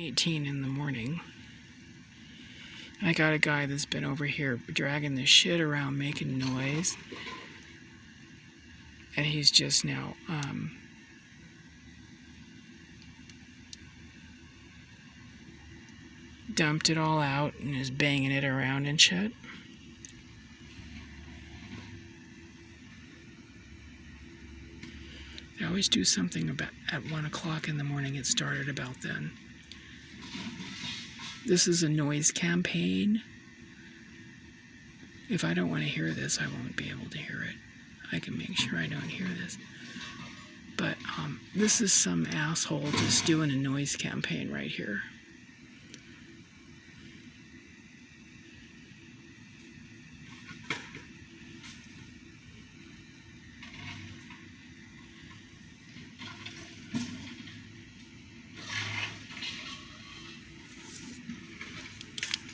7:18 in the morning. I got a guy that's been over here dragging the shit around, making noise. And he's just now dumped it all out and is banging it around and shit. I always do something about at 1 o'clock in the morning. It started about then. This is a noise campaign. If I don't want to hear this, I won't be able to hear it. I can make sure I don't hear this. But this is some asshole just doing a noise campaign right here.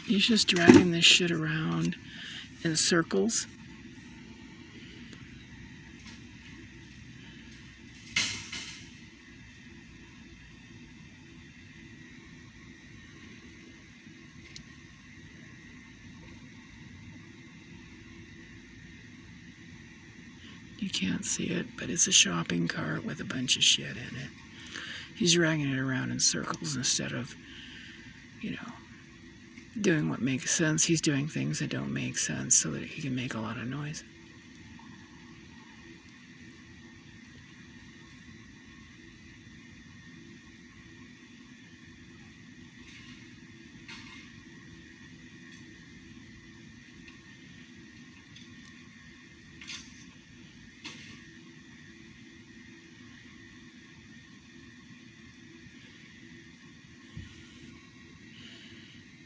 He's just dragging this shit around in circles. You can't see it, but it's a shopping cart with a bunch of shit in it. He's dragging it around in circles instead of, doing what makes sense. He's doing things that don't make sense so that he can make a lot of noise.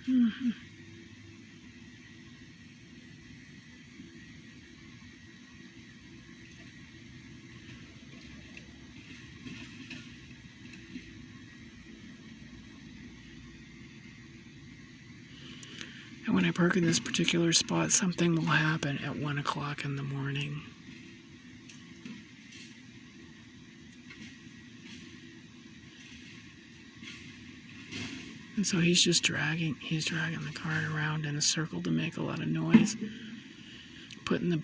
Mm-hmm. And when I park in this particular spot, something will happen at 1 o'clock in the morning. And so he's dragging the cart around in a circle to make a lot of noise. Putting the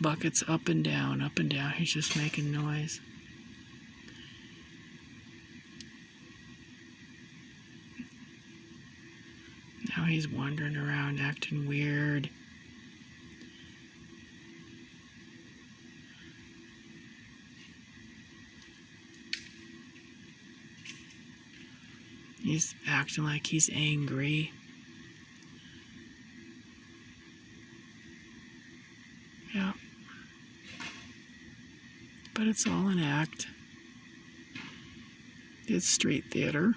buckets up and down, up and down. He's just making noise. Now he's wandering around acting weird. He's acting like he's angry. Yeah. But it's all an act. It's street theater.